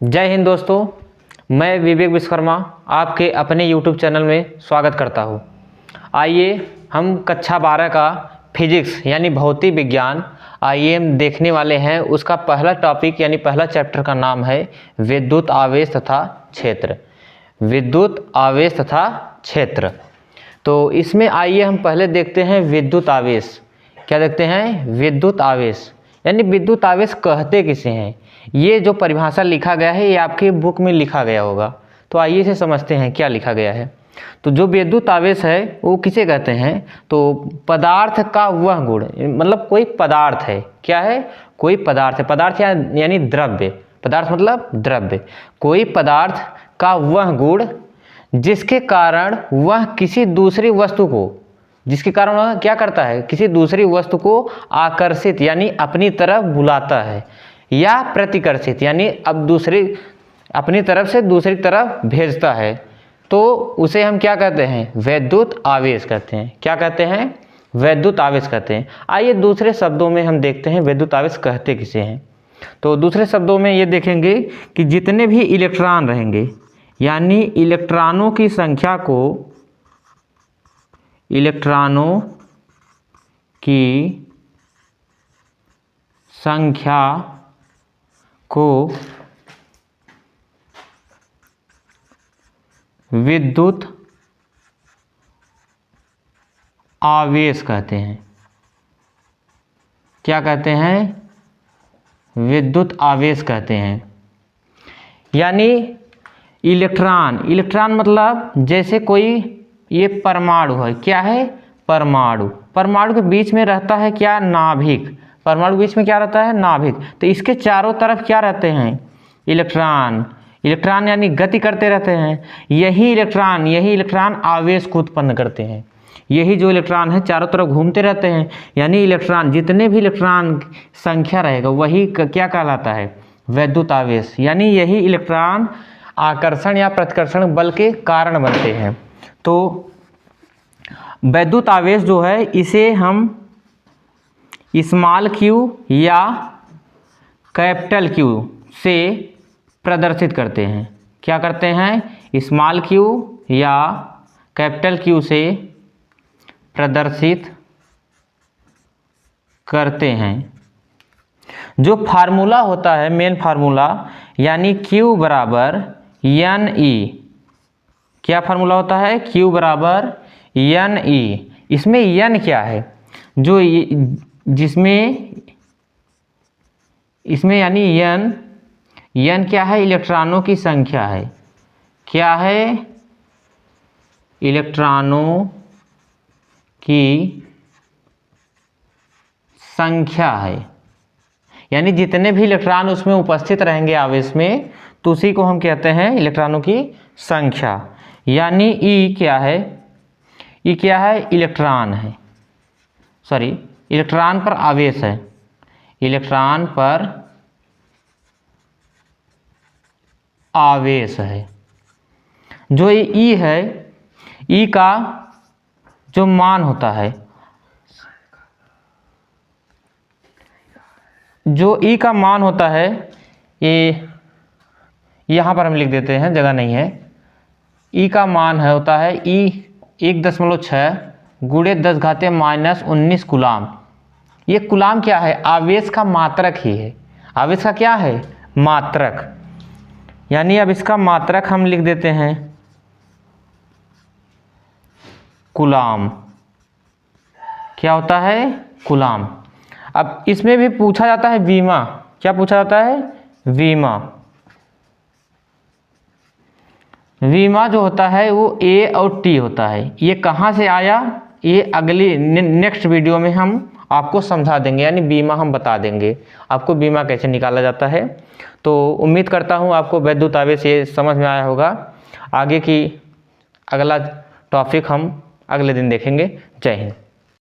जय हिंद दोस्तों, मैं विवेक विश्वकर्मा आपके अपने YouTube चैनल में स्वागत करता हूँ। आइए हम कक्षा 12 का फिजिक्स यानी भौतिक विज्ञान आइए देखने वाले हैं। उसका पहला टॉपिक यानी पहला चैप्टर का नाम है विद्युत आवेश तथा क्षेत्र। विद्युत आवेश तथा क्षेत्र। तो इसमें आइए हम पहले देखते हैं विद्युत आवेश। क्या देखते हैं? विद्युत आवेश यानी विद्युत आवेश कहते किसे हैं। ये जो परिभाषा लिखा गया है ये आपके बुक में लिखा गया होगा। तो आइए इसे समझते हैं क्या लिखा गया है। तो जो विद्युत आवेश है वो किसे कहते हैं? तो पदार्थ का वह गुण, मतलब कोई पदार्थ है। क्या है? कोई पदार्थ है। पदार्थ यानी द्रव्य। पदार्थ मतलब द्रव्य। कोई पदार्थ का वह गुण जिसके कारण वह किसी दूसरी वस्तु को, जिसके कारण वह क्या करता है, किसी दूसरी वस्तु को आकर्षित यानी अपनी तरफ बुलाता है, या प्रतिकर्षित यानी अब दूसरी अपनी तरफ से दूसरी तरफ भेजता है, तो उसे हम क्या कहते हैं? विद्युत आवेश कहते हैं। क्या कहते हैं? विद्युत आवेश कहते हैं। आइए दूसरे शब्दों में हम देखते हैं विद्युत आवेश कहते किसे हैं। तो दूसरे शब्दों में ये देखेंगे कि जितने भी इलेक्ट्रॉन रहेंगे यानी इलेक्ट्रॉनों की संख्या को, इलेक्ट्रॉनों की संख्या को विद्युत आवेश कहते हैं। क्या कहते हैं? विद्युत आवेश कहते हैं। यानी इलेक्ट्रॉन मतलब जैसे कोई ये परमाणु है। क्या है? परमाणु। परमाणु के बीच में रहता है क्या? नाभिक। परमाणु के बीच में क्या रहता है? नाभिक। तो इसके चारों तरफ क्या रहते हैं? इलेक्ट्रॉन। इलेक्ट्रॉन यानी गति करते रहते हैं। यही इलेक्ट्रॉन आवेश को उत्पन्न करते हैं। यही जो इलेक्ट्रॉन है चारों तरफ घूमते रहते हैं। यानी इलेक्ट्रॉन, जितने भी इलेक्ट्रॉन संख्या रहेगा वही क्या कहलाता है? विद्युत आवेश। यानी यही इलेक्ट्रॉन आकर्षण या प्रतिकर्षण बल के कारण बनते हैं। तो विद्युत आवेश जो है इसे हम स्मॉल q या कैपिटल Q से प्रदर्शित करते हैं। क्या करते हैं? स्मॉल q या कैपिटल Q से प्रदर्शित करते हैं। जो फार्मूला होता है, मेन फार्मूला, यानी Q बराबर NE। क्या फार्मूला होता है? Q बराबर NE। इसमें N क्या है? जो इसमें यानी N क्या है? इलेक्ट्रॉनों की संख्या है। क्या है? इलेक्ट्रॉनों की संख्या है। यानी जितने भी इलेक्ट्रॉन उसमें उपस्थित रहेंगे आवेश में, तो उसी को हम कहते हैं इलेक्ट्रॉनों की संख्या। यानी E क्या है? E क्या है? इलेक्ट्रॉन है। सॉरी, इलेक्ट्रॉन पर आवेश है। इलेक्ट्रॉन पर आवेश है। जो E है, E का जो मान होता है, जो E का मान होता है, ये यहाँ पर हम लिख देते हैं, जगह नहीं है। E का मान है होता है E 1.6 गुणे 10⁻−19 कूलाम। ये कूलाम क्या है? आवेश का मात्रक ही है। आवेश का क्या है? मात्रक। यानी अब इसका मात्रक हम लिख देते हैं कूलाम। क्या होता है? कूलाम। अब इसमें भी पूछा जाता है बीमा। क्या पूछा जाता है? बीमा। बीमा जो होता है वो A और T होता है। ये कहाँ से आया? ये अगली नेक्स्ट वीडियो में हम आपको समझा देंगे, यानी बीमा हम बता देंगे आपको बीमा कैसे निकाला जाता है। तो उम्मीद करता हूँ आपको विद्युत आवेश ये समझ में आया होगा। आगे की अगला टॉपिक हम अगले दिन देखेंगे। जय हिंद।